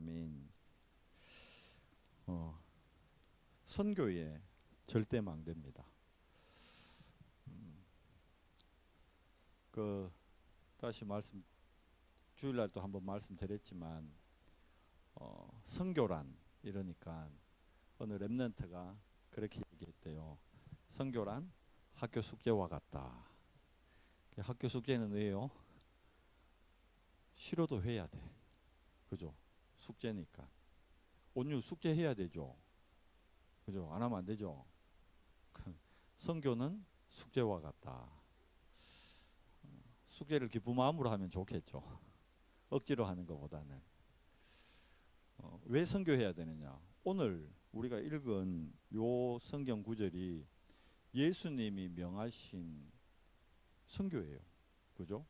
사람인 선교에 절대 망대입니다. 다시 주일날 또 한번 말씀드렸지만 선교란 이러니까 어느 렘넌트가 그렇게 얘기했대요. 선교란 학교 숙제와 같다. 학교 숙제는 왜요? 싫어도 해야 돼. 그죠? 숙제니까. 온유 숙제 해야 되죠. 그죠? 안 하면 안 되죠. 선교는 숙제와 같다. 숙제를 기쁜 마음으로 하면 좋겠죠. 억지로 하는 것보다는. 왜 선교해야 되느냐? 오늘 우리가 읽은 요 성경 구절이 예수님이 명하신 선교예요. 그죠?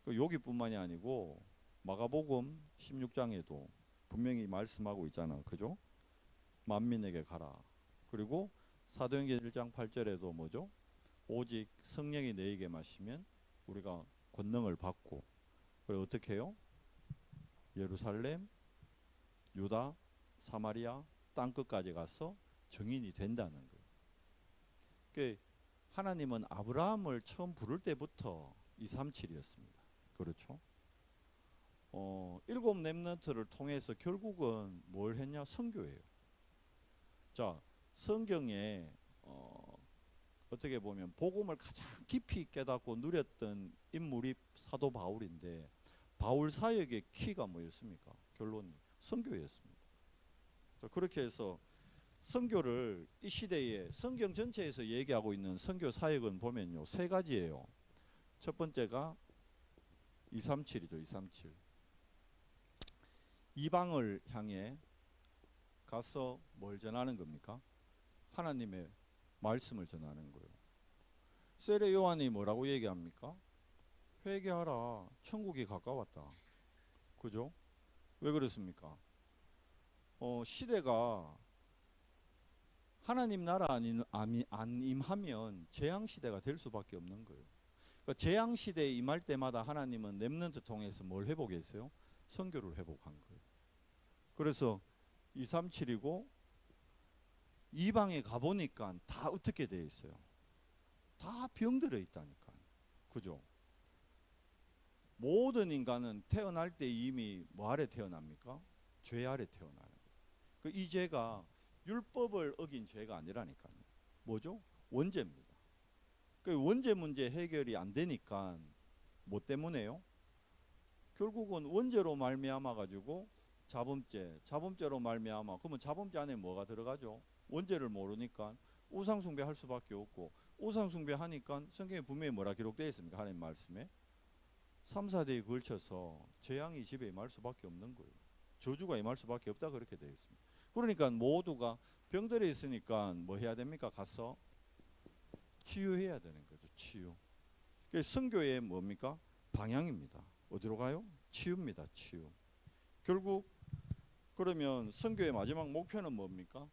여기뿐만이 아니고 마가복음 16장에도 분명히 말씀하고 있잖아. 그죠? 만민에게 가라. 그리고 사도행전 1장 8절에도 뭐죠? 오직 성령이 너에게 마시면 우리가 권능을 받고, 그리고 어떻게 해요? 예루살렘, 유다, 사마리아 땅끝까지 가서 증인이 된다는 거예요. 그러니까 하나님은 아브라함을 처음 부를 때부터 237이었습니다. 그렇죠? 7 렘넌트를 통해서 결국은 뭘 했냐? 선교예요. 자, 성경에 어떻게 보면 복음을 가장 깊이 깨닫고 누렸던 인물이 사도 바울인데, 바울 사역의 키가 뭐였습니까? 결론이 선교였습니다. 자, 그렇게 해서 선교를 이 시대에 성경 전체에서 얘기하고 있는 선교 사역은 보면요, 3가지예요. 첫 번째가 237이죠. 237. 이방을 향해 가서 뭘 전하는 겁니까? 하나님의 말씀을 전하는 거예요. 세례 요한이 뭐라고 얘기합니까? 회개하라, 천국이 가까웠다. 그죠? 왜 그렇습니까? 시대가 하나님 나라 안 임하면 재앙시대가 될 수밖에 없는 거예요. 그러니까 재앙시대에 임할 때마다 하나님은 렘넌트 통해서 뭘 회복했어요? 선교를 회복한 거예요. 그래서 237이고 이방에 가보니까 다 어떻게 되어 있어요? 다 병들어 있다니까. 그죠? 모든 인간은 태어날 때 이미 뭐 아래 태어납니까? 죄 아래 태어나는 거예요. 이 죄가 율법을 어긴 죄가 아니라니까요. 뭐죠? 원죄입니다. 원죄 문제 해결이 안 되니까 뭐 때문에요? 결국은 원죄로 말미암아 가지고 자범죄로 말미암아. 그러면 자범죄 안에 뭐가 들어가죠? 원죄를 모르니까 우상숭배 할 수밖에 없고, 우상숭배 하니까 성경에 분명히 뭐라 기록되어 있습니까? 하나님 말씀에 3, 4대에 걸쳐서 재앙이 집에 임할 수밖에 없는 거예요. 저주가 임할 수밖에 없다, 그렇게 되어 있습니다. 그러니까 모두가 병들어 있으니까 뭐 해야 됩니까? 가서 치유해야 되는 거죠. 치유. 선교의 뭡니까? 방향입니다. 어디로 가요? 치유입니다. 치유. 결국 그러면 선교의 마지막 목표는 뭡니까?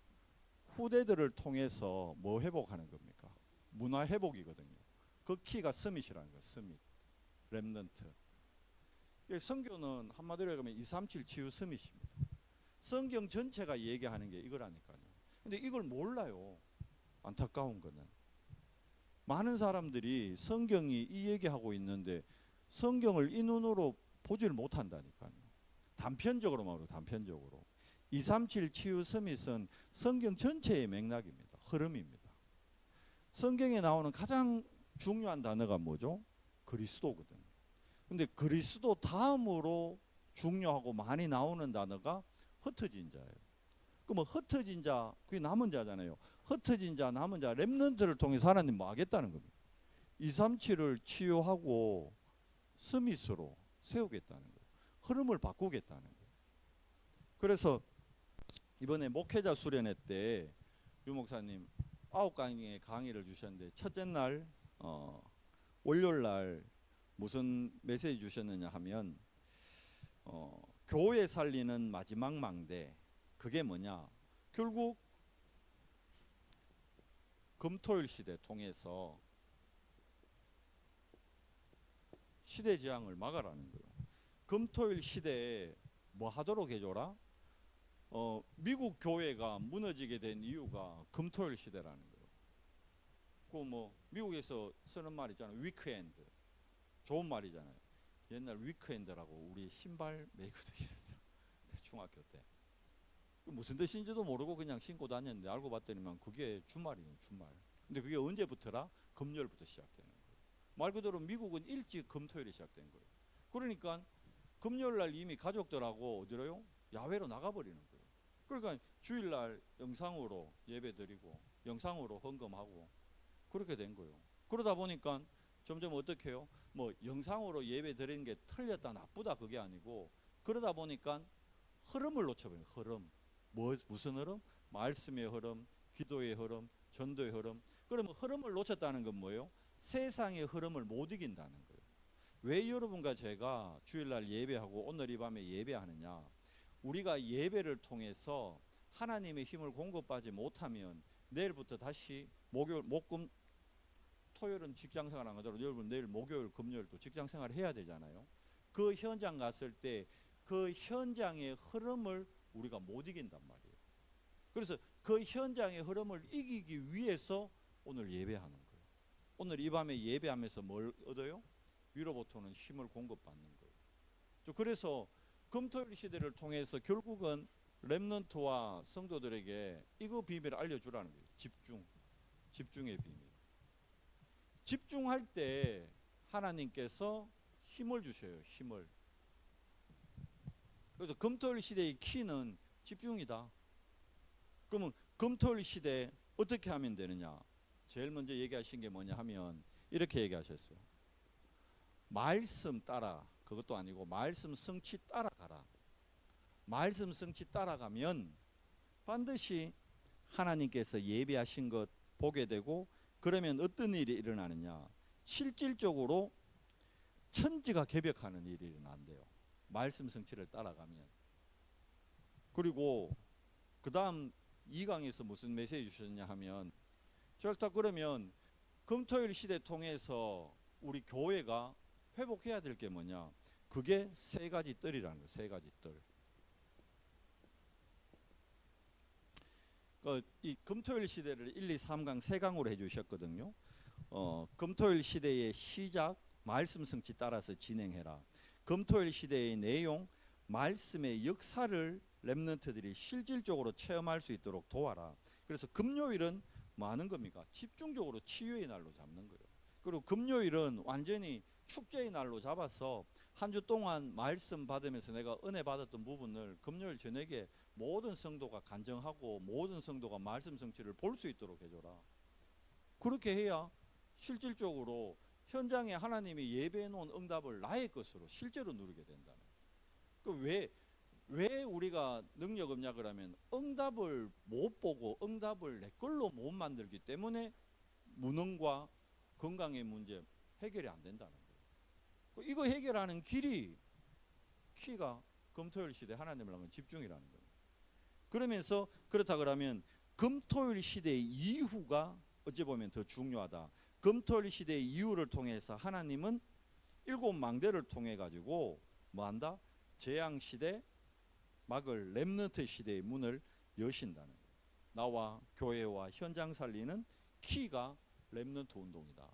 후대들을 통해서 뭐 회복하는 겁니까? 문화 회복이거든요. 그 키가 서밋이라는 거예요. 서밋. 렘넌트. 선교는 한마디로 얘기하면 237 치유 서밋입니다. 성경 전체가 얘기하는 게 이거라니까요. 근데 이걸 몰라요. 안타까운 거는 많은 사람들이 성경이 이 얘기하고 있는데 성경을 이 눈으로 보지를 못한다니까요. 단편적으로 말로 단편적으로. 237 치유 서밋은 성경 전체의 맥락입니다. 흐름입니다. 성경에 나오는 가장 중요한 단어가 뭐죠? 그리스도거든요. 근데 그리스도 다음으로 중요하고 많이 나오는 단어가 흩어진 자예요. 그럼 흩어진 자, 그게 남은 자잖아요. 흩어진 자, 남은 자, 렘넌트를 통해서 하나님 뭐 하겠다는 겁니다. 237을 치유하고 스밋으로 세우겠다는 거예요. 흐름을 바꾸겠다는 거예요. 그래서 이번에 목회자 수련회 때 유 목사님 9강의 강의를 주셨는데, 첫째 날 월요일 날 무슨 메시지 주셨느냐 하면 교회 살리는 마지막 망대. 그게 뭐냐? 결국 금토일 시대 통해서 시대 재앙을 막아라는 거예요. 금토일 시대에 뭐 하도록 해줘라? 미국 교회가 무너지게 된 이유가 금토일 시대라는 거예요. 그 뭐 미국에서 쓰는 말 있잖아요. 위크엔드. 좋은 말이잖아요. 옛날 위크엔드라고 우리 신발 메이커도 있었어. 중학교 때. 무슨 뜻인지도 모르고 그냥 신고 다녔는데 알고 봤더니만 그게 주말이에요. 주말. 근데 그게 언제부터라? 금요일부터 시작되는 거예요. 말 그대로 미국은 일찍 금토일이 시작된 거예요. 그러니까 금요일 날 이미 가족들하고 어디로요? 야외로 나가버리는 거예요. 그러니까 주일날 영상으로 예배 드리고 영상으로 헌금하고 그렇게 된 거예요. 그러다 보니까 점점 어떻게 해요? 뭐 영상으로 예배 드리는 게 틀렸다 나쁘다 그게 아니고 그러다 보니까 흐름을 놓쳐버려요. 흐름. 무슨 흐름? 말씀의 흐름, 기도의 흐름, 전도의 흐름. 그러면 흐름을 놓쳤다는 건 뭐예요? 세상의 흐름을 못 이긴다는 거예요. 왜 여러분과 제가 주일날 예배하고 오늘 이 밤에 예배하느냐? 우리가 예배를 통해서 하나님의 힘을 공급받지 못하면 내일부터 다시 목요일, 목금, 토요일은 직장생활 안 하더라도 여러분 내일 목요일, 금요일도 직장생활 해야 되잖아요. 그 현장 갔을 때 그 현장의 흐름을 우리가 못 이긴단 말이에요. 그래서 그 현장의 흐름을 이기기 위해서 오늘 예배하는 거예요. 오늘 이 밤에 예배하면서 뭘 얻어요? 위로부터는 힘을 공급받는 거예요. 그래서 금토일 시대를 통해서 결국은 렘넌트와 성도들에게 이거 비밀을 알려주라는 거예요. 집중의 비밀. 집중할 때 하나님께서 힘을 주셔요. 힘을. 그래서 금토일 시대의 키는 집중이다. 그러면 금토일 시대에 어떻게 하면 되느냐? 제일 먼저 얘기하신 게 뭐냐 하면 이렇게 얘기하셨어요. 말씀 따라, 그것도 아니고 말씀 성취 따라가라. 말씀 성취 따라가면 반드시 하나님께서 예비하신 것 보게 되고 그러면 어떤 일이 일어나느냐? 실질적으로 천지가 개벽하는 일이 일어난대요. 말씀 성취를 따라가면. 그리고 그 다음 2강에서 무슨 메시지 주셨냐 하면 절대 그러면 금토일 시대 통해서 우리 교회가 회복해야 될 게 뭐냐? 그게 세 가지 뜰이라는 거예요. 세 가지 뜰. 이 금토일 시대를 1, 2, 3강 3강으로 해주셨거든요. 금토일 시대의 시작, 말씀 성취 따라서 진행해라. 금토일 시대의 내용, 말씀의 역사를 렘넌트들이 실질적으로 체험할 수 있도록 도와라. 그래서 금요일은 뭐 하는 겁니까? 집중적으로 치유의 날로 잡는 거예요. 그리고 금요일은 완전히 축제의 날로 잡아서 한 주 동안 말씀 받으면서 내가 은혜 받았던 부분을 금요일 저녁에 모든 성도가 간증하고 모든 성도가 말씀 성취를 볼 수 있도록 해줘라. 그렇게 해야 실질적으로 현장에 하나님이 예배해 놓은 응답을 나의 것으로 실제로 누리게 된다는 거예요. 왜 우리가 능력 없냐 그러면 응답을 못 보고 응답을 내 걸로 못 만들기 때문에 무능과 건강의 문제 해결이 안 된다는 거예요. 이거 해결하는 키가 금토일 시대 하나님을 하면 집중이라는 거예요. 그러면서 그렇다 그러면 금토일 시대의 이후가 어찌 보면 더 중요하다. 금토일 시대의 이후를 통해서 하나님은 7망대를 통해 가지고 뭐한다? 재앙시대 막을 렘넌트 시대의 문을 여신다는 거예요. 나와 교회와 현장 살리는 키가 렘넌트 운동이다.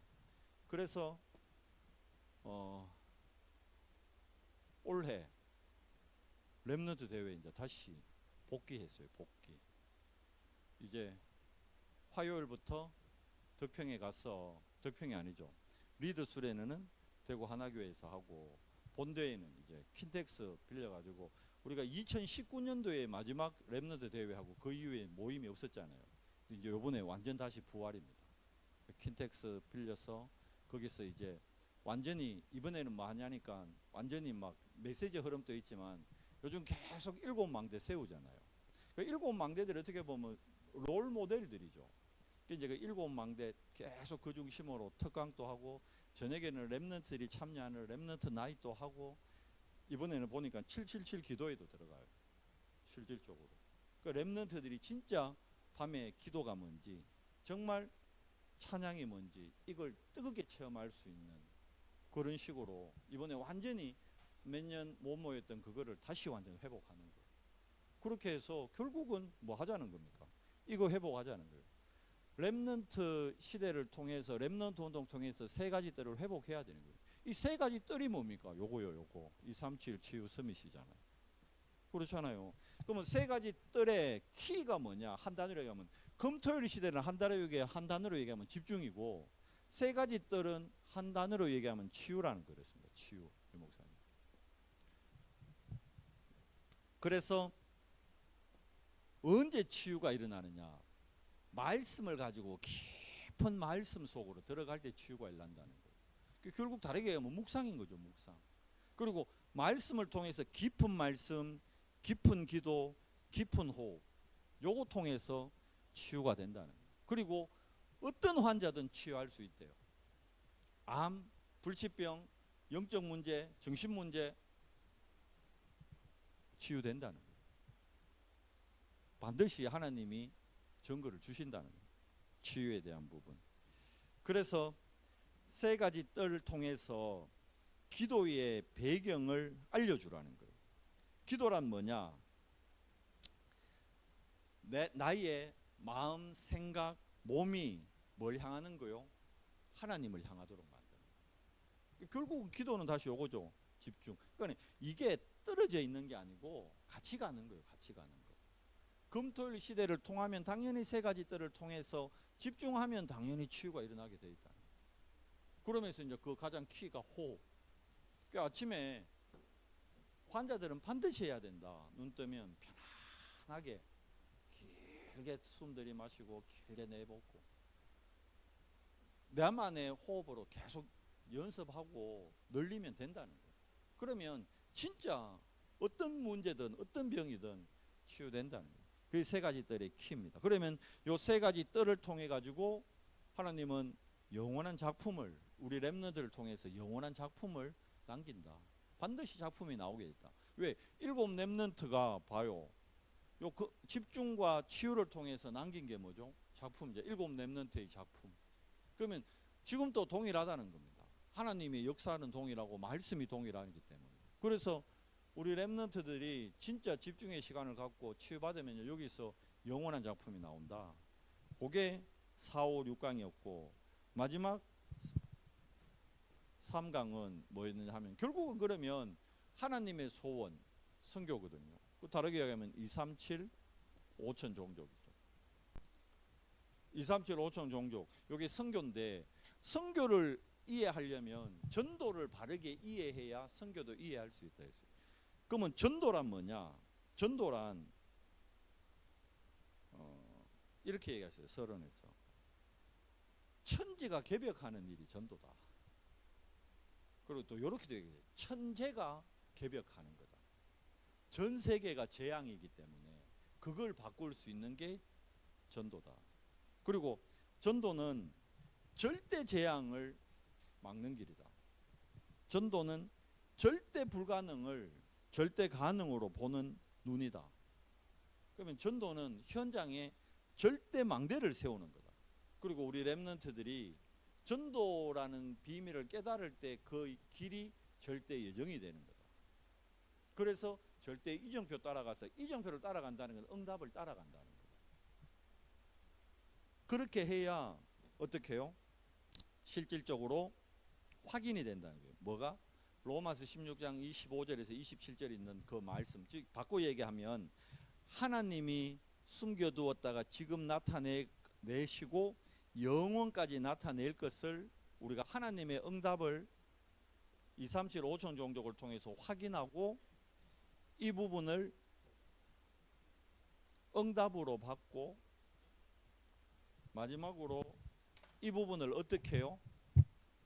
그래서 올해 렘넌트 대회 이제 다시 복귀했어요. 복귀. 이제 화요일부터 덕평에 가서, 덕평이 아니죠, 리드 수련회는 대구 하나교회에서 하고 본대회는 이제 킨텍스 빌려가지고 우리가 2019년도에 마지막 렘넌트 대회하고 그 이후에 모임이 없었잖아요. 이제 요번에 완전 다시 부활입니다. 킨텍스 빌려서 거기서 이제 완전히 이번에는 뭐 하냐니까 완전히 막 메시지 흐름도 있지만 요즘 계속 7망대 세우잖아요. 그 7망대들이 어떻게 보면 롤 모델들이죠. 이제 그 7망대 계속 그 중심으로 특강도 하고 저녁에는 렘넌트들이 참여하는 렘넌트 나잇도 하고 이번에는 보니까 777 기도에도 들어가요. 실질적으로. 그 렘넌트들이 진짜 밤에 기도가 뭔지 정말 찬양이 뭔지 이걸 뜨겁게 체험할 수 있는 그런 식으로 이번에 완전히 몇 년 못 모였던 그거를 다시 완전히 회복하는 거예요. 그렇게 해서 결국은 뭐 하자는 겁니까? 이거 회복하자는 거예요. 렘넌트 시대를 통해서, 렘넌트 운동 통해서 세 가지 뜰을 회복해야 되는 거예요. 이 세 가지 뜰이 뭡니까? 요거요, 요거. 237 치유 서밋이잖아요. 그렇잖아요. 그러면 세 가지 뜰의 키가 뭐냐? 한 단어로 얘기하면 금토일 시대는 한 단어로 얘기하면 집중이고, 세 가지 뜰은 한 단어로 얘기하면 치유라는 거였습니다. 치유. 유 목사님. 그래서 언제 치유가 일어나느냐? 말씀을 가지고 깊은 말씀 속으로 들어갈 때 치유가 일어난다는 거예요. 결국 다르게 얘기하면 묵상인 거죠. 묵상. 그리고 말씀을 통해서 깊은 말씀, 깊은 기도, 깊은 호흡, 요거 통해서 치유가 된다는 거예요. 그리고 어떤 환자든 치유할 수 있대요. 암, 불치병, 영적 문제, 정신 문제 치유된다는 거예요. 반드시 하나님이 증거를 주신다는 거예요. 치유에 대한 부분. 그래서 세 가지 뜰을 통해서 기도의 배경을 알려주라는 거예요. 기도란 뭐냐? 나의 마음, 생각, 몸이 뭘 향하는 거요? 하나님을 향하도록 만드는 거예요. 결국은 기도는 다시 요거죠. 집중. 그러니까 이게 떨어져 있는 게 아니고 같이 가는 거예요. 같이 가는 거. 금토일 시대를 통하면 당연히 세 가지 뜰을 통해서 집중하면 당연히 치유가 일어나게 돼 있다. 그러면서 이제 그 가장 키가 호흡. 그러니까 아침에 환자들은 반드시 해야 된다. 눈 뜨면 편안하게 길게 숨 들이마시고 길게 내뱉고 나만의 호흡으로 계속 연습하고 늘리면 된다는 거예요. 그러면 진짜 어떤 문제든 어떤 병이든 치유된다는 거예요. 그 세 가지 뜰의 키입니다. 그러면 요 세 가지 뜰을 통해 가지고 하나님은 영원한 작품을, 우리 렘너들을 통해서 영원한 작품을 남긴다. 반드시 작품이 나오게 있다. 왜? 7 렘넌트가 봐요. 요 그 집중과 치유를 통해서 남긴 게 뭐죠? 작품이죠. 7 렘넌트의 작품. 그러면 지금도 동일하다는 겁니다. 하나님의 역사는 동일하고 말씀이 동일하기 때문에. 그래서 우리 렘넌트들이 진짜 집중의 시간을 갖고 치유받으면 여기서 영원한 작품이 나온다. 그게 4, 5, 6강이었고 마지막 3강은 뭐였느냐 하면 결국은 그러면 하나님의 소원, 선교거든요. 다르게 얘기하면 237 5천 종족이죠. 237 5천 종족. 여기 선교인데 선교를 이해하려면 전도를 바르게 이해해야 선교도 이해할 수 있다 했어요. 그러면 전도란 뭐냐? 전도란 이렇게 얘기했어요. 서론에서 천지가 개벽하는 일이 전도다. 그리고 또 이렇게도 얘기해요. 천재가 개벽하는 거다. 전 세계가 재앙이기 때문에 그걸 바꿀 수 있는 게 전도다. 그리고 전도는 절대 재앙을 막는 길이다. 전도는 절대 불가능을 절대 가능으로 보는 눈이다. 그러면 전도는 현장에 절대 망대를 세우는 거다. 그리고 우리 렘넌트들이 전도라는 비밀을 깨달을 때 그 길이 절대 예정이 되는 거다. 그래서 절대 이정표 따라가서 이정표를 따라간다는 건 응답을 따라간다는 거다. 그렇게 해야 어떻게 해요? 실질적으로 확인이 된다는 거예요. 뭐가? 로마서 16장 25절에서 27절에 있는 그 말씀, 즉 바꿔 얘기하면 하나님이 숨겨두었다가 지금 나타내시고 영원까지 나타낼 것을 우리가 하나님의 응답을 237 5천 종족을 통해서 확인하고 이 부분을 응답으로 받고 마지막으로 이 부분을 어떻게 해요?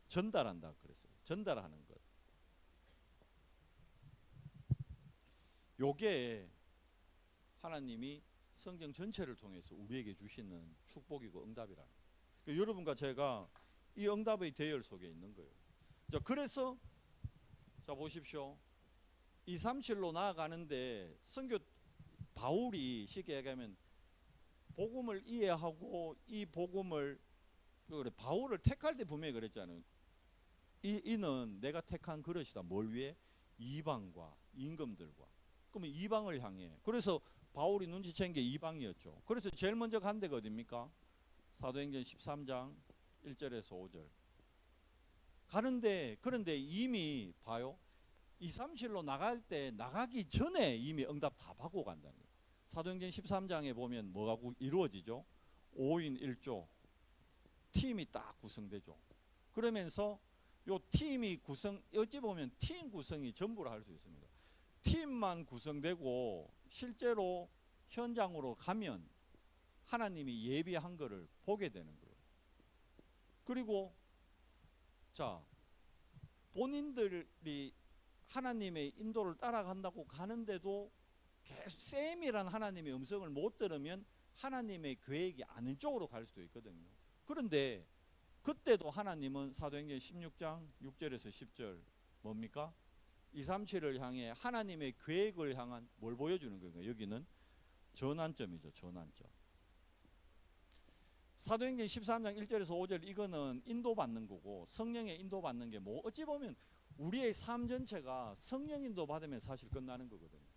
전달한다 그랬어요. 전달하는 것. 요게 하나님이 성경 전체를 통해서 우리에게 주시는 축복이고 응답이라는 거예요. 그러니까 여러분과 제가 이 응답의 대열 속에 있는 거예요. 자, 그래서 자 보십시오. 237로 나아가는데 선교 바울이 쉽게 얘기하면 복음을 이해하고 이 복음을 그래 바울을 택할 때 분명히 그랬잖아요. 이는 내가 택한 그릇이다. 뭘 위해? 이방과 임금들과. 그러면 이방을 향해. 그래서 바울이 눈치챈 게 이방이었죠. 그래서 제일 먼저 간 데가 어딥니까? 사도행전 13장 1절에서 5절 가는데, 그런데 이미 봐요, 237로 나갈 때 나가기 전에 이미 응답 다 받고 간다는 거예요. 사도행전 13장에 보면 뭐가 이루어지죠? 5인 1조 팀이 딱 구성되죠. 그러면서 요 팀이 어찌 보면 팀 구성이 전부를 할 수 있습니다. 팀만 구성되고 실제로 현장으로 가면 하나님이 예비한 거를 보게 되는 거예요. 그리고 자, 본인들이 하나님의 인도를 따라간다고 가는데도 계속 세밀한 하나님의 음성을 못 들으면 하나님의 계획이 아닌 쪽으로 갈 수도 있거든요. 그런데 그때도 하나님은 사도행전 16장 6절에서 10절 뭡니까? 237을 향해 하나님의 계획을 향한 뭘 보여주는 거예요? 여기는 전환점이죠. 전환점. 사도행전 13장 1절에서 5절 이거는 인도받는 거고, 성령의 인도받는 게 뭐 어찌 보면 우리의 삶 전체가 성령 인도 받으면 사실 끝나는 거거든요.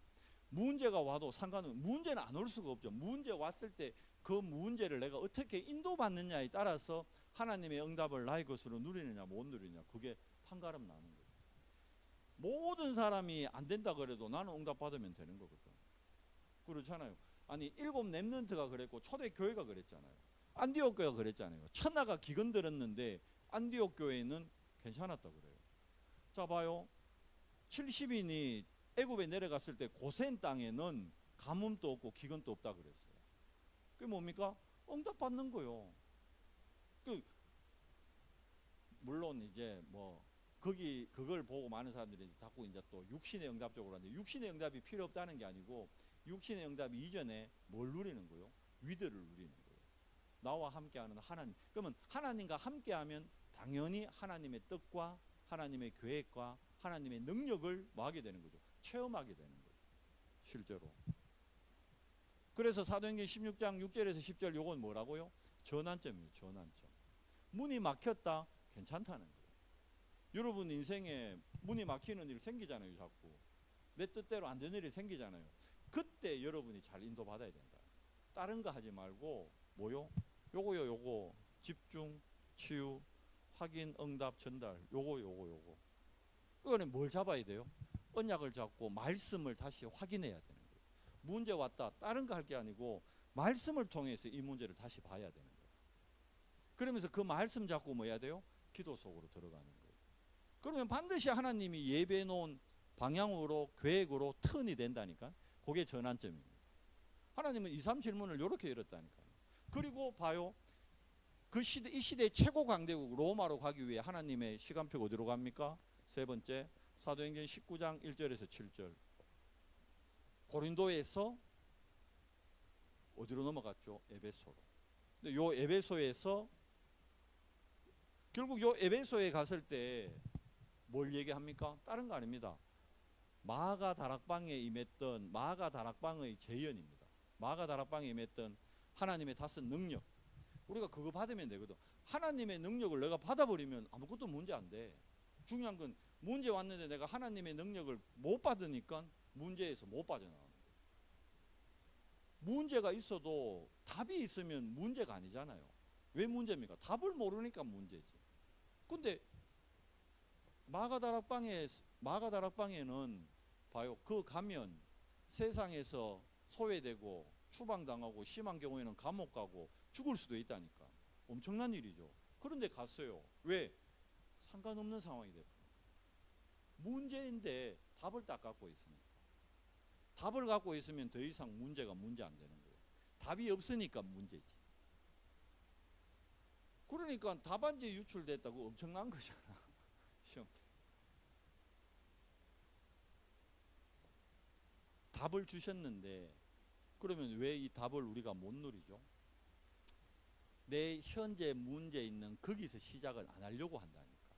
문제가 와도 상관없는, 문제는 안 올 수가 없죠. 문제 왔을 때 그 문제를 내가 어떻게 인도받느냐에 따라서 하나님의 응답을 나의 것으로 누리느냐 못 누리느냐, 그게 판가름 나는 거예요. 모든 사람이 안 된다 그래도 나는 응답 받으면 되는 거거든. 그렇잖아요. 아니 7 렘넌트가 그랬고 초대교회가 그랬잖아요. 안디옥 교회가 그랬잖아요. 천하가 기근 들었는데 안디옥 교회는 괜찮았다 그래요. 자 봐요. 70인이 애굽에 내려갔을 때 고센 땅에는 가뭄도 없고 기근도 없다 그랬어요. 그게 뭡니까? 응답 받는 거요. 물론 이제 뭐 그걸 보고 많은 사람들이 자꾸 이제 또 육신의 응답 쪽으로 하는데, 육신의 응답이 필요 없다는 게 아니고 육신의 응답 이전에 뭘 누리는 거요? 위대를 누리는 거예요. 나와 함께하는 하나님. 그러면 하나님과 함께하면 당연히 하나님의 뜻과 하나님의 계획과 하나님의 능력을 뭐 하게 되는 거죠? 체험하게 되는 거죠. 실제로. 그래서 사도행전 16장 6절에서 10절 요건 뭐라고요? 전환점이에요. 전환점. 문이 막혔다. 괜찮다는 거예요. 여러분 인생에 문이 막히는 일 생기잖아요. 자꾸. 내 뜻대로 안 되는 일이 생기잖아요. 그때 여러분이 잘 인도받아야 된다. 다른 거 하지 말고 뭐요? 요거 집중, 치유, 확인, 응답, 전달, 요거 그거는 뭘 잡아야 돼요? 언약을 잡고 말씀을 다시 확인해야 되는 거예요. 문제 왔다, 다른 거 할 게 아니고 말씀을 통해서 이 문제를 다시 봐야 되는 거예요. 그러면서 그 말씀 잡고 뭐 해야 돼요? 기도 속으로 들어가는 거예요. 그러면 반드시 하나님이 예배해 놓은 방향으로, 계획으로 턴이 된다니까. 그게 전환점입니다. 하나님은 2, 3 질문을 이렇게 열었다니까요. 그리고 봐요. 이 시대의 최고 강대국 로마로 가기 위해 하나님의 시간표가 어디로 갑니까? 세 번째, 사도행전 19장 1절에서 7절. 고린도에서 어디로 넘어갔죠? 에베소로. 근데 요 에베소에서 결국 요 에베소에 갔을 때 뭘 얘기합니까? 다른 거 아닙니다. 마가 다락방에 임했던 마가 다락방의 재현입니다. 마가 다락방에 임했던 하나님의 다섯 능력. 우리가 그거 받으면 되거든. 하나님의 능력을 내가 받아버리면 아무것도 문제 안 돼. 중요한 건 문제 왔는데 내가 하나님의 능력을 못 받으니까 문제에서 못 빠져나가는 거예요. 문제가 있어도 답이 있으면 문제가 아니잖아요. 왜 문제입니까? 답을 모르니까 문제지. 근데 마가다락방에는 봐요. 그 가면 세상에서 소외되고 추방당하고 심한 경우에는 감옥 가고 죽을 수도 있다니까. 엄청난 일이죠. 그런데 갔어요. 왜? 상관없는 상황이 됐어요. 문제인데 답을 딱 갖고 있으니까. 답을 갖고 있으면 더 이상 문제가 문제 안 되는 거예요. 답이 없으니까 문제지. 그러니까 답안지 유출됐다고 엄청난 거잖아. 시험 때. 답을 주셨는데 그러면 왜 이 답을 우리가 못 누리죠? 내 현재 문제 있는 거기서 시작을 안 하려고 한다니까.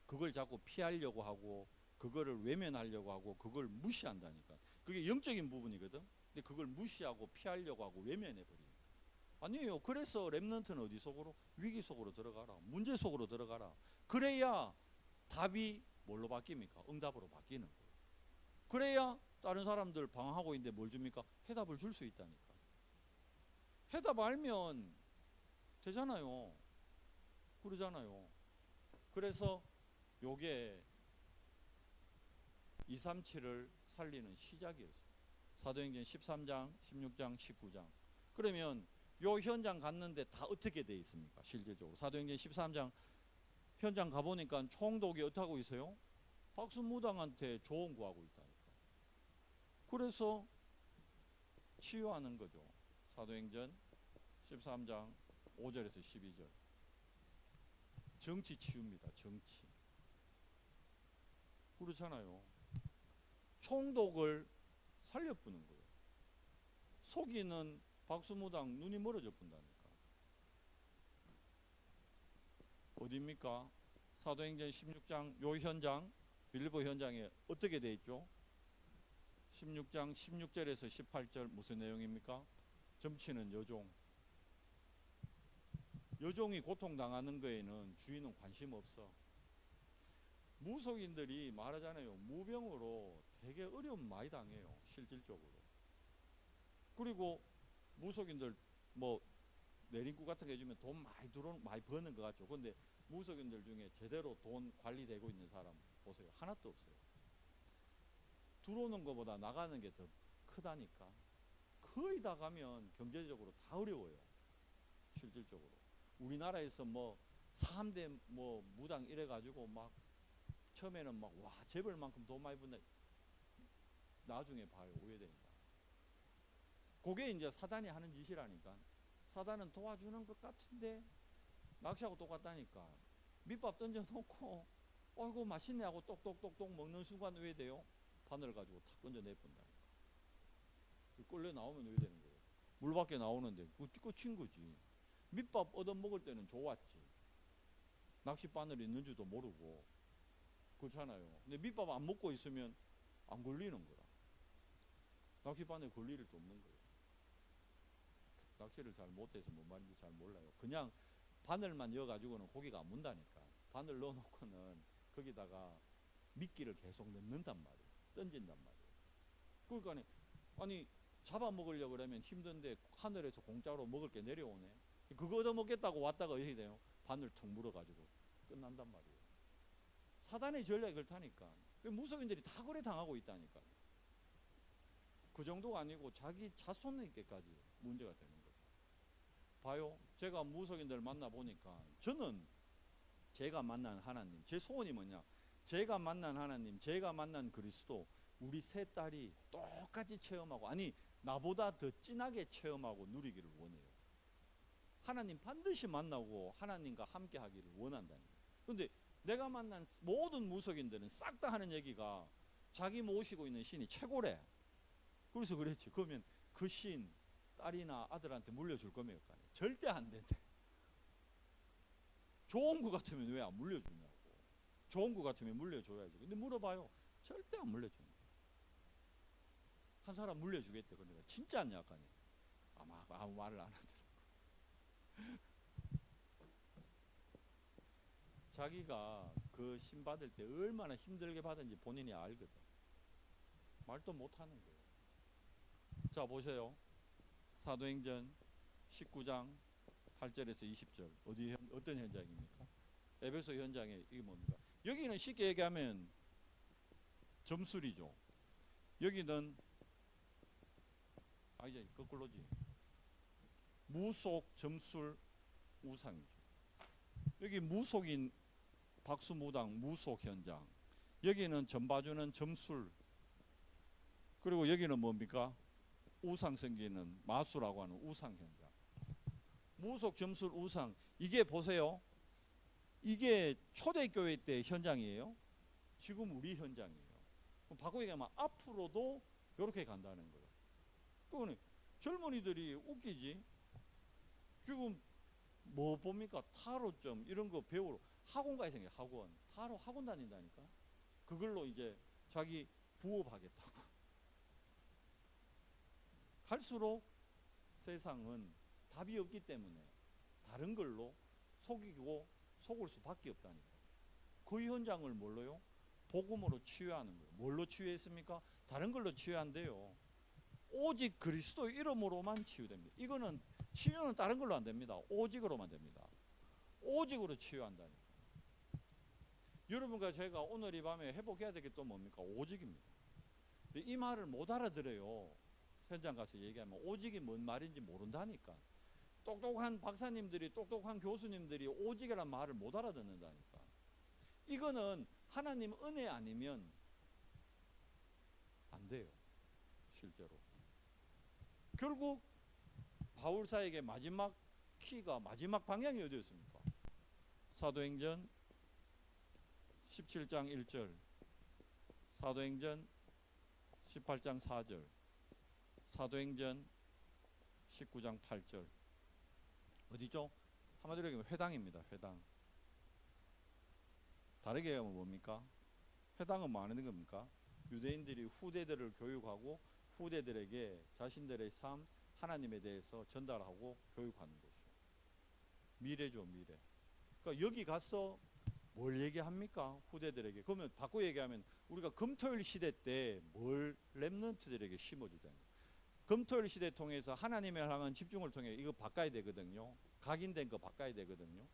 그걸 자꾸 피하려고 하고 그거를 외면하려고 하고 그걸 무시한다니까. 그게 영적인 부분이거든. 근데 그걸 무시하고 피하려고 하고 외면해 버리니까. 아니에요. 그래서 렘넌트는 어디 속으로? 위기 속으로 들어가라. 문제 속으로 들어가라. 그래야 답이 뭘로 바뀝니까? 응답으로 바뀌는 거예요. 그래야 다른 사람들 방황하고 있는데 뭘 줍니까? 해답을 줄 수 있다니까. 해답 알면 되잖아요. 그러잖아요. 그래서 요게 237을 살리는 시작이었어요. 사도행전 13장, 16장, 19장. 그러면 요 현장 갔는데 다 어떻게 돼 있습니까? 실질적으로 사도행전 13장 현장 가보니까 총독이 어떻게 하고 있어요? 박수무당한테 조언 구하고 있다니까. 그래서 치유하는 거죠. 사도행전 13장 5절에서 12절. 정치 치유입니다. 정치. 그렇잖아요. 총독을 살려보는 거예요. 속이는 박수무당 눈이 멀어져 본다니까. 어디입니까? 사도행전 16장 요 현장, 빌립보 현장에 어떻게 돼 있죠? 16장 16절에서 18절 무슨 내용입니까? 점치는 여종. 여종이 고통당하는 거에는 주인은 관심 없어. 무속인들이 말하잖아요. 무병으로 되게 어려움 많이 당해요. 실질적으로. 그리고 무속인들 뭐 내림구 같은 거 해주면 돈 많이 버는 것 같죠. 근데 무속인들 중에 제대로 돈 관리되고 있는 사람 보세요. 하나도 없어요. 들어오는 것보다 나가는 게 더 크다니까. 거의 다 가면 경제적으로 다 어려워요. 실질적으로. 우리나라에서 뭐 3대 뭐 무당 이래가지고 막 처음에는 막 와 재벌만큼 돈 많이 번다. 나중에 봐요. 오해된다. 그게 이제 사단이 하는 짓이라니까. 사단은 도와주는 것 같은데 낚시하고 똑같다니까. 밑밥 던져놓고 어이구 맛있네 하고 똑똑똑똑 먹는 순간 왜 돼요? 바늘 가지고 탁 건져 내본다니까. 끌려 나오면 왜 되는 거예요? 물 밖에 나오는데 끝인 거지. 밑밥 얻어 먹을 때는 좋았지. 낚시 바늘이 있는지도 모르고. 그렇잖아요. 근데 밑밥 안 먹고 있으면 안 걸리는 거라. 낚시 바늘에 걸릴 일도 없는 거예요. 낚시를 잘 못해서 뭔 말인지 잘 몰라요. 그냥 바늘만 넣어가지고는 고기가 안 문다니까. 바늘 넣어놓고는 거기다가 미끼를 계속 넣는단 말이에요. 던진단 말이에요. 그러니까 아니 잡아먹으려고 그러면 힘든데 하늘에서 공짜로 먹을 게 내려오네. 그거 얻어먹겠다고 왔다가 어떻게 돼요? 바늘 턱 물어가지고 끝난단 말이에요. 사단의 전략이 그렇다니까. 무속인들이 다 그래 당하고 있다니까. 그 정도가 아니고 자기 자손에게까지 문제가 되는 거죠. 봐요. 제가 무속인들 만나보니까 저는 제가 만난 하나님, 제 소원이 뭐냐? 제가 만난 하나님, 제가 만난 그리스도 우리 세 딸이 똑같이 체험하고, 아니 나보다 더 진하게 체험하고 누리기를 원해요. 하나님 반드시 만나고 하나님과 함께 하기를 원한다는 거예요. 근데 내가 만난 모든 무속인들은 싹 다 하는 얘기가 자기 모시고 있는 신이 최고래. 그래서 그랬지. 그러면 그 신 딸이나 아들한테 물려줄 겁니까? 절대 안 된대. 좋은 거 같으면 왜 안 물려주냐고. 좋은 거 같으면 물려줘야지. 근데 물어봐요. 절대 안 물려주는 거야. 한 사람 물려주겠대. 그러니까 진짜 안 약하네. 아무 말을 안 하더라고. 자기가 그 신 받을 때 얼마나 힘들게 받은지 본인이 알거든. 말도 못 하는 거예요. 자 보세요. 사도행전 19장 8절에서 20절 어떤 현장입니까? 에베소 현장에 이게 뭡니까? 여기는 쉽게 얘기하면 점술이죠. 여기는 이제 거꾸로지. 무속 점술 우상이죠. 여기 무속인 박수무당 무속 현장. 여기는 점봐주는 점술. 그리고 여기는 뭡니까? 우상 섬기는 마수라고 하는 우상 현장. 무속 점술 우상. 이게 보세요. 이게 초대교회 때 현장이에요. 지금 우리 현장이에요. 그럼 바꾸게 얘기하면 앞으로도 이렇게 간다는 거예요. 그러니 젊은이들이 웃기지. 지금 뭐 봅니까? 타로점 이런 거 배우러 학원 가야 생겨. 학원 다닌다니까. 그걸로 이제 자기 부업하겠다고. 갈수록 세상은 답이 없기 때문에 다른 걸로 속이고 속을 수밖에 없다니까. 그 현장을 뭘로요? 복음으로 치유하는 거예요. 뭘로 치유했습니까? 다른 걸로 치유 안 돼요. 오직 그리스도 이름으로만 치유됩니다. 이거는 치유는 다른 걸로 안 됩니다. 오직으로만 됩니다. 오직으로 치유한다니까. 여러분과 제가 오늘 이 밤에 회복해야 될 게 또 뭡니까? 오직입니다. 이 말을 못 알아들어요. 현장 가서 얘기하면 오직이 뭔 말인지 모른다니까. 똑똑한 박사님들이, 똑똑한 교수님들이 오직이란 말을 못 알아듣는다니까. 이거는 하나님 은혜 아니면 안 돼요. 실제로. 결국 바울사에게 마지막 키가, 마지막 방향이 어디였습니까? 사도행전 17장 1절, 사도행전 18장 4절, 사도행전 19장 8절. 어디죠? 한마디로 얘기하면 회당입니다. 회당. 다르게 얘기하면 뭡니까? 회당은 뭐 하는 겁니까? 유대인들이 후대들을 교육하고 후대들에게 자신들의 삶, 하나님에 대해서 전달하고 교육하는 것이죠. 미래죠, 미래. 그러니까 여기 가서 뭘 얘기합니까? 후대들에게. 그러면 바꿔 얘기하면 우리가 금토일 시대 때 뭘 렘넌트들에게 심어주잖아요. 금토일 시대 통해서 하나님을 향한 집중을 통해 이거 바꿔야 되거든요. 각인된 거 바꿔야 되거든요.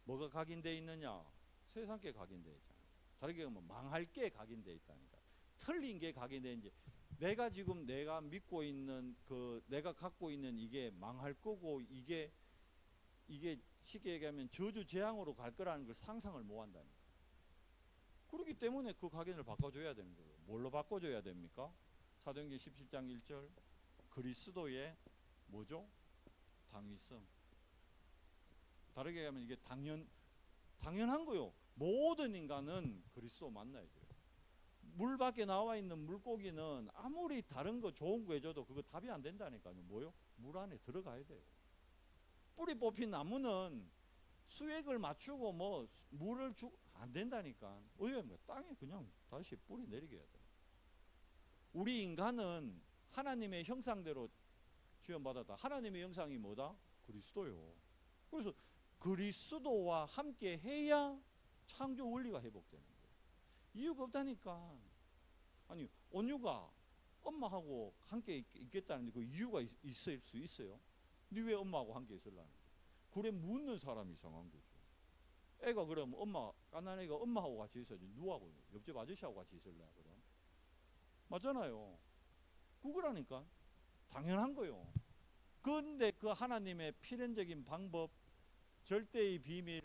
뭐가 각인되어 있느냐? 세상께 각인되어 있잖아요. 다르게 하면 망할 게 각인되어 있다니까. 틀린 게 각인되어 있는지, 내가 지금 내가 믿고 있는 그 내가 갖고 있는 이게 망할 거고 이게 쉽게 얘기하면 저주 재앙으로 갈 거라는 걸 상상을 못 한다니까. 그렇기 때문에 그 각인을 바꿔줘야 되는 거예요. 뭘로 바꿔줘야 됩니까? 사도행전 17장 1절 그리스도의 뭐죠? 당위성. 다르게 얘기하면 이게 당연한 거요. 모든 인간은 그리스도 만나야 돼요. 물 밖에 나와 있는 물고기는 아무리 다른 거 좋은 거 해줘도 그거 답이 안 된다니까요. 뭐요? 물 안에 들어가야 돼요. 뿌리 뽑힌 나무는 수액을 맞추고 뭐 물을 안 된다니까. 어디가 뭐 땅에 그냥 다시 뿌리 내리게 해야 돼요. 우리 인간은 하나님의 형상대로 지원받았다. 하나님의 형상이 뭐다? 그리스도요. 그래서 그리스도와 함께 해야 창조 원리가 회복되는 거예요. 이유가 없다니까. 아니 온유가 엄마하고 함께 있겠다는데 그 이유가 있을 수 있어요? 니 왜 엄마하고 함께 있으려는 거야? 그래 묻는 사람이 이상한 거죠. 애가 그러면 갓난 애가 엄마하고 같이 있어야지 누구하고, 옆집 아저씨하고 같이 있을래? 그럼 맞잖아요. 그거라니까. 당연한 거요. 그런데 그 하나님의 필연적인 방법, 절대의 비밀,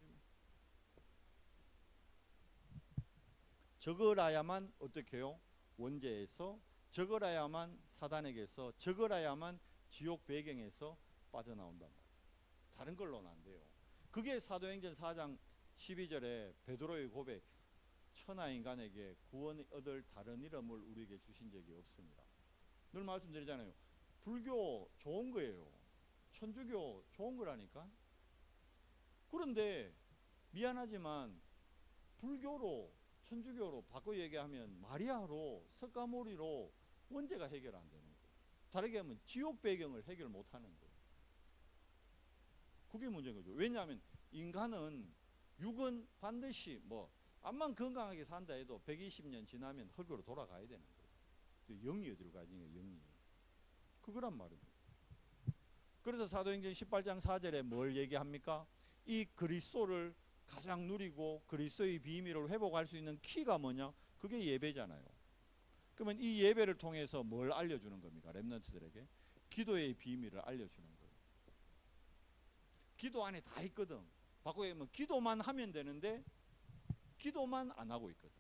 적어라야만 어떻게 해요? 원죄에서, 적어라야만 사단에게서, 적어라야만 지옥 배경에서 빠져나온단 말이에요. 다른 걸로는 안 돼요. 그게 사도행전 4장 12절에 베드로의 고백, 천하 인간에게 구원 얻을 다른 이름을 우리에게 주신 적이 없습니다. 늘 말씀드리잖아요. 불교 좋은 거예요. 천주교 좋은 거라니까. 그런데 미안하지만 불교로 천주교로 바꿔 얘기하면 마리아로 석가모니로 원죄가 해결 안 되는 거예요. 다르게 하면 지옥 배경을 해결 못 하는 거예요. 그게 문제인 거죠. 왜냐하면 인간은 육은 반드시 뭐 암만 건강하게 산다 해도 120년 지나면 흙으로 돌아가야 되는 거예요. 영이 어디로 가야 되는 거예요? 영이. 그거란 말입니다. 그래서 사도행전 18장 4절에 뭘 얘기합니까? 이 그리스도를 가장 누리고 그리스도의 비밀을 회복할 수 있는 키가 뭐냐? 그게 예배잖아요. 그러면 이 예배를 통해서 뭘 알려주는 겁니까? 렘넌트들에게 기도의 비밀을 알려주는 거예요. 기도 안에 다 있거든. 바꿔 얘기하면 기도만 하면 되는데 기도만 안 하고 있거든.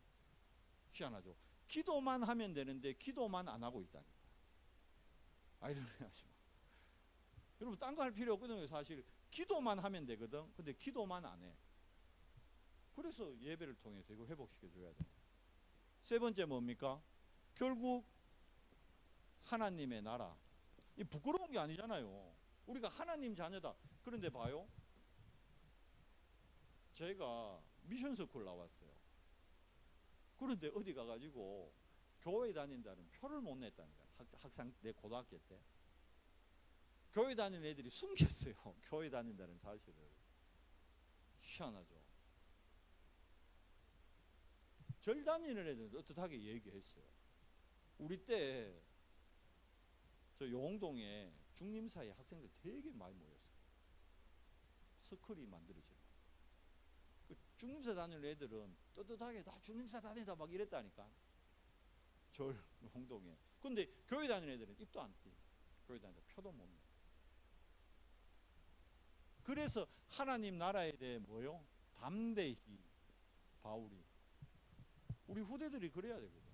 희한하죠. 기도만 하면 되는데 기도만 안 하고 있다니까. 아이러니하지 마. 여러분 딴 거 할 필요 없거든요. 사실 기도만 하면 되거든. 근데 기도만 안 해. 그래서 예배를 통해서 이거 회복시켜 줘야 돼. 세 번째 뭡니까? 결국 하나님의 나라. 이 부끄러운 게 아니잖아요. 우리가 하나님 자녀다. 그런데 봐요. 제가 미션스쿨 나왔어요. 그런데 어디 가가지고 교회 다닌다는 표를 못 냈다니까. 학생 내 고등학교 때. 교회 다니는 애들이 숨겼어요. 교회 다닌다는 사실을. 희한하죠. 절 다니는 애들은 어떻게 얘기했어요. 우리 때 저 용동에 중림사에 학생들 되게 많이 모였어요. 스쿨이 만들어지고. 그 중림사 다니는 애들은 떳떳하게 나 중림사 다니다 막 이랬다니까. 절 용동에. 근데 교회 다니는 애들은 입도 안 띄. 교회 다니다 표도 못 내. 그래서 하나님 나라에 대해 뭐요? 담대히 바울이. 우리 후대들이 그래야 되거든.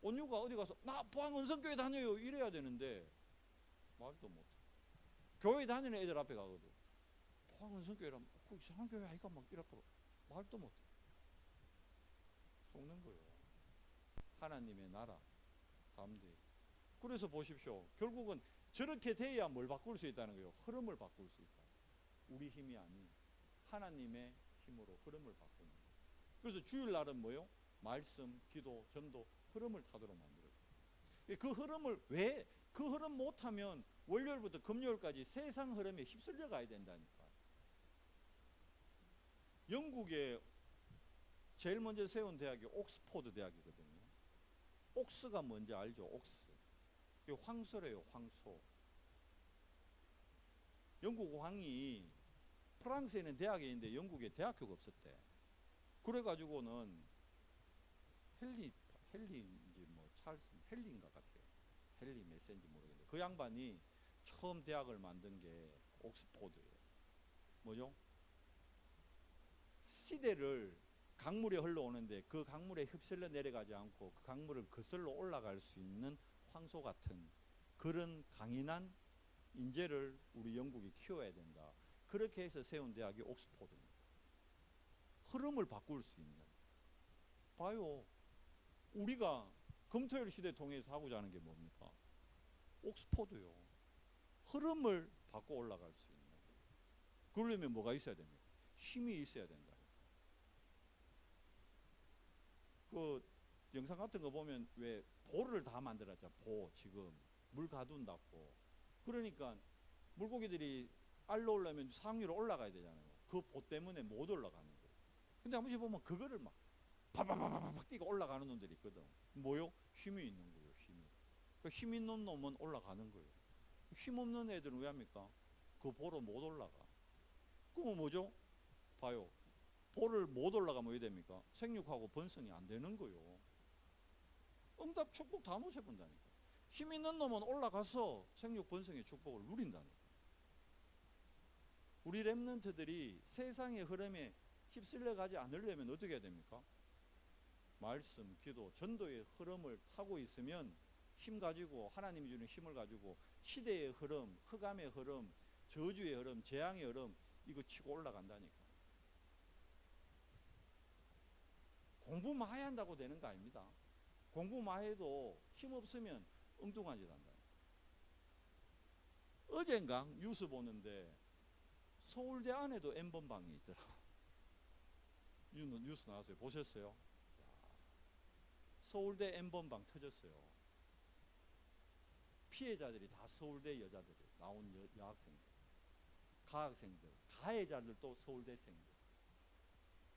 온유가 어디 가서 나 포항 은성교회 다녀요 이래야 되는데 말도 못해. 교회 다니는 애들 앞에 가거든. 포항 은성교회라면 그 이상한 교회 아이가 막 이럴까 봐 말도 못해. 속는 거예요. 하나님의 나라 담대히. 그래서 보십시오. 결국은 저렇게 돼야 뭘 바꿀 수 있다는 거예요. 흐름을 바꿀 수 있다. 우리 힘이 아닌 하나님의 힘으로 흐름을 바꾸는 거예요. 그래서 주일날은 뭐요? 말씀, 기도, 전도 흐름을 타도록 만들어요. 그 흐름을 왜? 그 흐름 못하면 월요일부터 금요일까지 세상 흐름에 휩쓸려 가야 된다니까. 영국에 제일 먼저 세운 대학이 옥스포드 대학이거든요. 옥스가 뭔지 알죠? 옥스. 황소래요, 황소. 영국 왕이 프랑스에 있는 대학에 있는데 영국에 대학교가 없었대. 그래가지고는 헬리인지 뭐 찰스 헬리인가 같아요. 헬리 메센지 모르겠는데 그 양반이 처음 대학을 만든 게 옥스포드예요. 뭐죠? 시대를 강물이 흘러오는데 그 강물에 휩쓸려 내려가지 않고 그 강물을 거슬러 올라갈 수 있는 황소 같은 그런 강인한 인재를 우리 영국이 키워야 된다. 그렇게 해서 세운 대학이 옥스포드입니다. 흐름을 바꿀 수 있는. 봐요. 우리가 금토일 시대 통해서 하고자 하는 게 뭡니까? 옥스포드요. 흐름을 바꿔 올라갈 수 있는. 그러려면 뭐가 있어야 됩니까? 힘이 있어야 된다. 그 영상 같은 거 보면 왜 보를 다 만들었죠. 보 지금 물 가둔다고. 그러니까 물고기들이 알로 올라면 상위로 올라가야 되잖아요. 그 보 때문에 못 올라가는 거예요. 근데 한 번씩 보면 그거를 막 바바바바박 뛰고 올라가는 놈들이 있거든. 뭐요? 힘이 있는 거예요. 힘이. 그 힘 있는 놈은 올라가는 거예요. 힘 없는 애들은 왜 합니까? 그 보로 못 올라가. 그러면 뭐죠? 봐요. 보를 못 올라가면 왜 됩니까? 생육하고 번성이 안 되는 거예요. 응답 축복 다 놓쳐본다니까. 힘 있는 놈은 올라가서 생육 번성의 축복을 누린다니까. 우리 렘넌트들이 세상의 흐름에 휩쓸려 가지 않으려면 어떻게 해야 됩니까? 말씀, 기도, 전도의 흐름을 타고 있으면 힘 가지고 하나님이 주는 힘을 가지고 시대의 흐름, 흑암의 흐름, 저주의 흐름, 재앙의 흐름 이거 치고 올라간다니까. 공부만 해야 한다고 되는 거 아닙니다. 공부만 해도 힘 없으면 엉뚱한 짓 한다. 어젠가 뉴스 보는데 서울대 안에도 N번방이 있더라고. 뉴스 나왔어요. 보셨어요? 서울대 N번방 터졌어요. 피해자들이 다 서울대 여자들이 나온 여학생들, 가학생들, 가해자들도 서울대생들.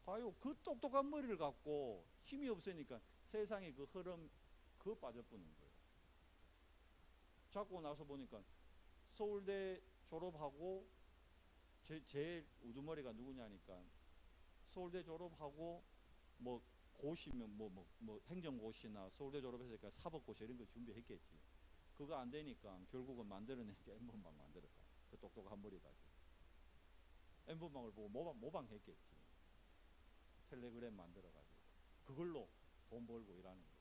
봐요. 그 똑똑한 머리를 갖고 힘이 없으니까 세상의 그 흐름 그거 빠져보는 거예요. 자꾸 나서 보니까 서울대 졸업하고 제일 우두머리가 누구냐니까 서울대 졸업하고 뭐 고시면 뭐 행정고시나 서울대 졸업했으니까 사법고시 이런 거 준비했겠지. 그거 안 되니까 결국은 만들어낸 게 N번방 만들었다. 그 똑똑한 머리 가지고 N번방을 보고 모방했겠지. 텔레그램 만들어가지고 그걸로 돈 벌고 일하는 거예요.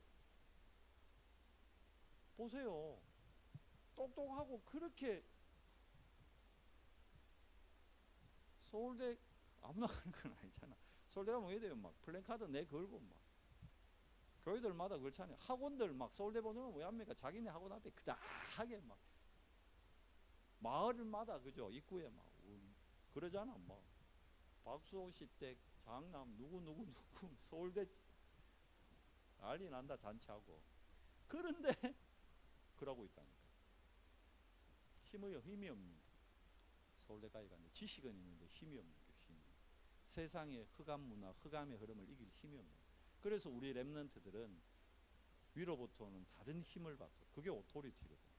보세요. 똑똑하고 그렇게 서울대 아무나 가는 건 아니잖아. 서울대 가면 왜 돼요? 막 플랜카드 내 걸고 막 교회들마다 그렇잖아요. 학원들 막 서울대 보내면 왜 합니까? 자기네 학원 앞에 그다하게 막 마을마다 그죠? 입구에 막 그러잖아. 막 박수호시댁 장남 누구 서울대 난리 난다 잔치하고. 그런데 그러고 있다니까. 힘이 없는 서울대 가야 가는데 지식은 있는데 힘이 없는 게 힘이. 세상의 흑암 문화, 흑암의 흐름을 이길 힘이 없는. 그래서 우리 렘넌트들은 위로부터는 다른 힘을 받고, 그게 오토리티거든요.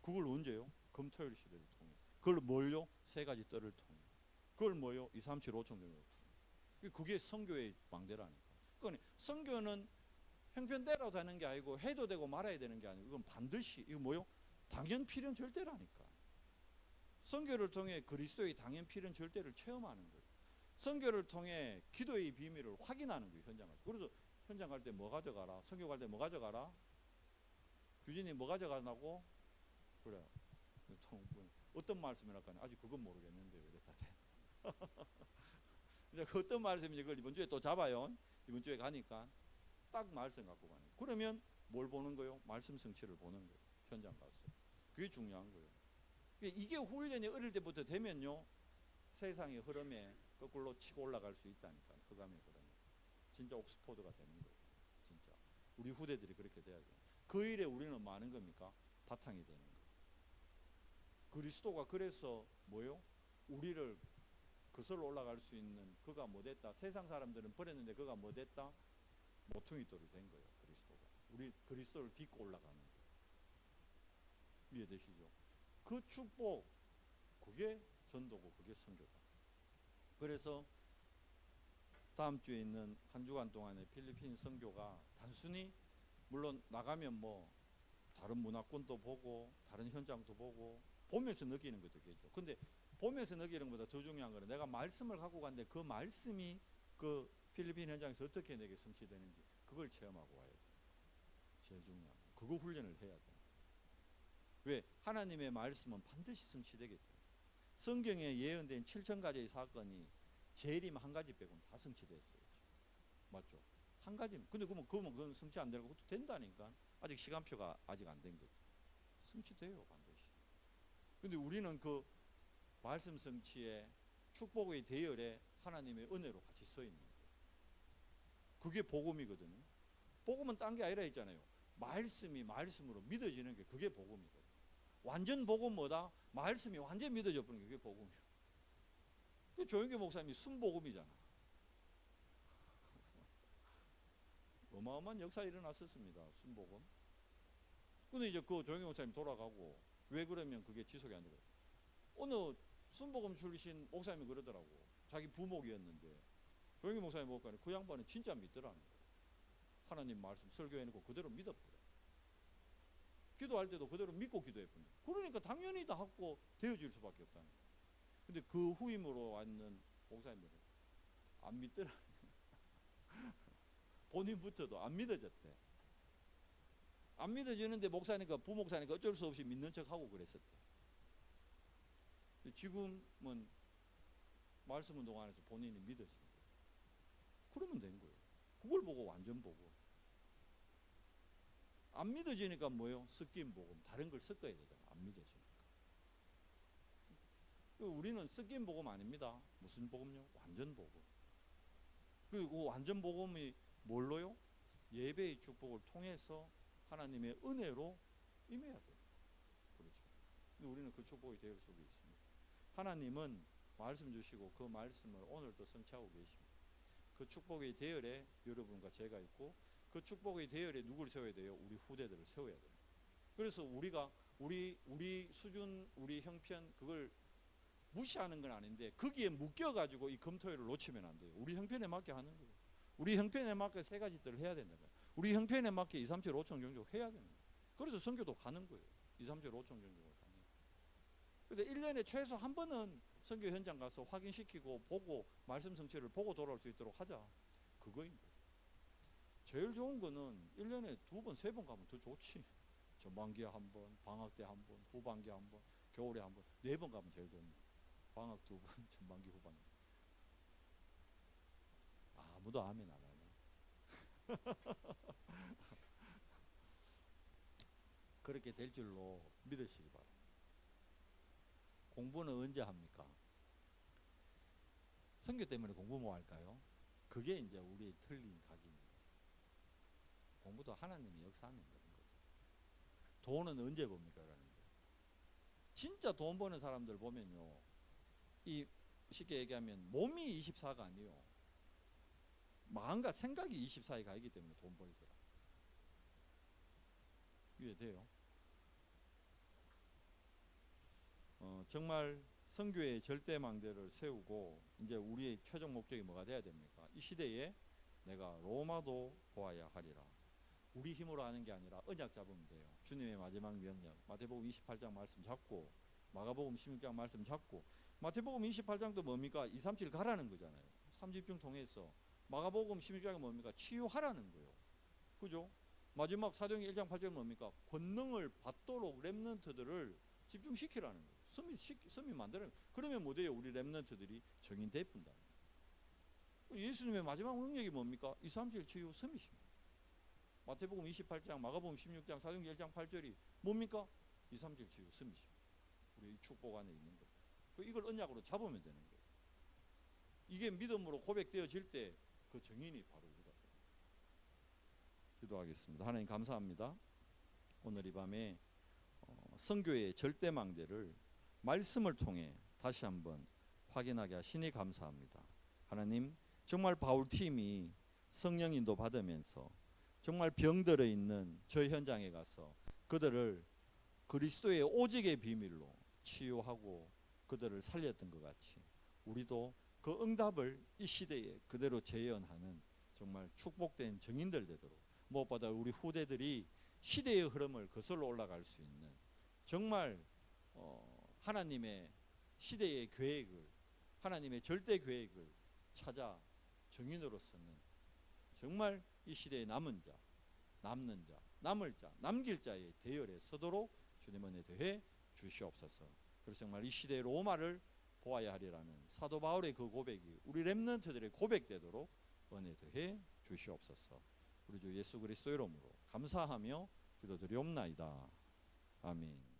그걸 언제요? 금토일 시대를 통해. 그걸 뭘요? 세 가지 뜰을 통해. 그걸 뭐요? 2, 3, 7, 5천 정도 통해. 그게 선교의 망대라니까. 그러니까 선교는 형편대로 되는 게 아니고 해도 되고 말아야 되는 게 아니고, 이건 반드시, 이거 뭐요? 당연 필연 절대라니까. 선교를 통해 그리스도의 당연 필연 절대를 체험하는 거예요. 선교를 통해 기도의 비밀을 확인하는 거예요. 현장 가서. 그래서 현장 갈 때 뭐 가져가라? 선교 갈 때 뭐 가져가라? 규진이 뭐 가져가라고? 그래. 어떤 말씀이랄까? 아직 그건 모르겠는데 왜 이랬다 돼. 이제 그 어떤 말씀인지 그걸 이번 주에 또 잡아요. 이번 주에 가니까 딱 말씀 갖고 가는. 그러면 뭘 보는 거요? 말씀 성취를 보는 거예요. 현장 가서. 그게 중요한 거예요. 이게 훈련이 어릴 때부터 되면요, 세상의 흐름에 거꾸로 치고 올라갈 수 있다니까. 흑암의 흐름에. 진짜 옥스포드가 되는 거예요. 진짜. 우리 후대들이 그렇게 돼야 돼요. 그 일에 우리는 많은 겁니까? 바탕이 되는 거예요. 그리스도가 그래서 뭐요? 우리를 그슬러 올라갈 수 있는, 그가 뭐 됐다? 세상 사람들은 버렸는데 그가 뭐 됐다? 모퉁이 돌이 된 거예요. 그리스도가. 우리 그리스도를 딛고 올라가는 거예요. 이해되시죠? 그 축복, 그게 전도고 그게 선교다. 그래서 다음 주에 있는 한 주간 동안의 필리핀 선교가 단순히, 물론 나가면 뭐 다른 문화권도 보고 다른 현장도 보고 보면서 느끼는 것도 겠죠. 근데 보면서 느끼는 것보다 더 중요한 거는 내가 말씀을 갖고 갔는데 그 말씀이 그 필리핀 현장에서 어떻게 내게 성취되는지 그걸 체험하고 와야 돼. 제일 중요한 거. 그거 훈련을 해야 돼. 왜? 하나님의 말씀은 반드시 성취되기 때문에. 성경에 예언된 7,000가지의 사건이 재림 한 가지 빼고는 다 성취됐어요. 맞죠? 한 가지. 근데 그건 성취 안 되고 그것도 된다니까. 아직 시간표가 아직 안 된 거지. 성취돼요, 반드시. 근데 우리는 그 말씀 성취에 축복의 대열에 하나님의 은혜로 같이 서 있는 거예요. 그게 복음이거든요. 복음은 딴 게 아니라 했잖아요. 말씀이 말씀으로 믿어지는 게 그게 복음이거든요. 완전 복음 뭐다? 말씀이 완전 믿어져 버리는 게 그게 복음이에요. 그 조영규 목사님이 순복음이잖아. 어마어마한 역사 일어났었습니다. 순복음. 근데 이제 그 조영규 목사님 돌아가고, 왜 그러면 그게 지속이 안 되고, 어느 순복음 출신 목사님이 그러더라고. 자기 부목이었는데 조영규 목사님 보니까 그 양반은 진짜 믿더라는 거예요. 하나님 말씀 설교해놓고 그대로 믿었더래. 기도할 때도 그대로 믿고 기도했군요. 그러니까 당연히 다 하고 되어질 수밖에 없다는 거예요. 근데 그 후임으로 왔는 목사님들은 안 믿더라. 본인부터도 안 믿어졌대. 안 믿어지는데 목사니까, 부목사니까 어쩔 수 없이 믿는 척하고 그랬었대. 지금은 말씀 운동 안에서 본인이 믿어진대. 그러면 된 거예요. 그걸 보고 완전 보고. 안 믿어지니까 뭐예요? 섞인 복음. 다른 걸 섞어야 되잖아. 안 믿어지니까. 우리는 섞인 복음 아닙니다. 무슨 복음요? 완전 복음. 그리고 완전 복음이 뭘로요? 예배의 축복을 통해서 하나님의 은혜로 임해야 돼요. 그렇죠. 근데 우리는 그 축복의 대열 속에 있습니다. 하나님은 말씀 주시고 그 말씀을 오늘도 성취하고 계십니다. 그 축복의 대열에 여러분과 제가 있고, 그 축복의 대열에 누굴 세워야 돼요? 우리 후대들을 세워야 돼요. 그래서 우리가 우리 수준, 우리 형편, 그걸 무시하는 건 아닌데 거기에 묶여가지고 이 금토일을 놓치면 안 돼요. 우리 형편에 맞게 하는 거예요. 우리 형편에 맞게 세 가지들을 해야 된다. 우리 형편에 맞게 2, 3, 7, 5천 정도 해야 되는 거예요. 그래서 선교도 가는 거예요. 2, 3, 7, 5천 정도 가는 거예요. 근데 1년에 최소 한 번은 선교 현장 가서 확인시키고 보고 말씀 성취를 보고 돌아올 수 있도록 하자. 그거입니다. 제일 좋은 거는 1년에 2번, 3번 가면 더 좋지. 전반기에 한 번, 방학 때 한 번, 후반기에 한 번, 겨울에 한 번, 4번 가면 제일 좋네. 방학 2번, 전반기, 후반기. 아무도 아멘 안 하네. 그렇게 될 줄로 믿으시기 바랍니다. 공부는 언제 합니까? 선교 때문에 공부 뭐 할까요? 그게 이제 우리의 틀린 각입니다. 공부도 하나님이 역사하면 되는 거예요. 돈은 언제 봅니까? 라는 거예요. 진짜 돈 버는 사람들 보면요, 이 쉽게 얘기하면 몸이 24가 아니에요. 마음과 생각이 24에 가 있기 때문에 돈 벌더라. 이해돼요? 정말 선교의 절대망대를 세우고 이제 우리의 최종 목적이 뭐가 돼야 됩니까? 이 시대에 내가 로마도 보아야 하리라. 우리 힘으로 하는 게 아니라 언약 잡으면 돼요. 주님의 마지막 명령 마태복음 28장 말씀 잡고 마가복음 16장 말씀 잡고 마태복음 28장도 뭡니까? 2, 3, 7 가라는 거잖아요. 3집중 통해서 마가복음 16장이 뭡니까? 치유하라는 거예요. 그죠? 마지막 사도행전 1장 8절 뭡니까? 권능을 받도록 렘넌트들을 집중시키라는 거예요. 서밋 만들어요. 그러면 뭐 돼요? 우리 렘넌트들이 정인 되푼다. 예수님의 마지막 능력이 뭡니까? 2, 3, 7 치유 서밋입니다. 마태복음 28장, 마가복음 16장, 사도행전 1장 8절이 뭡니까? 2, 3, 7 치유 서밋입니다. 우리 축복 안에 있는 거예요. 이걸 언약으로 잡으면 되는 거예요. 이게 믿음으로 고백되어질 때 그 정인이 바로 우리가 돼요. 기도하겠습니다. 하나님 감사합니다. 오늘 이 밤에 선교의 절대망대를 말씀을 통해 다시 한번 확인하게 하시니 감사합니다. 하나님, 정말 바울팀이 성령 인도 받으면서 정말 병들어 있는 저 현장에 가서 그들을 그리스도의 오직의 비밀로 치유하고 그들을 살렸던 것 같이 우리도 그 응답을 이 시대에 그대로 재현하는 정말 축복된 정인들 되도록, 무엇보다 우리 후대들이 시대의 흐름을 거슬러 올라갈 수 있는 정말 하나님의 시대의 계획을, 하나님의 절대 계획을 찾아 정인으로서는 정말 이 시대에 남은 자, 남는 자, 남을 자, 남길 자의 대열에 서도록 주님 은혜 더해 주시옵소서. 그래서 정말 이 시대의 로마를 보아야 하리라는 사도 바울의 그 고백이 우리 렘넌트들의 고백되도록 은혜 더해 주시옵소서. 우리 주 예수 그리스도 이름으로 감사하며 기도드리옵나이다. 아멘.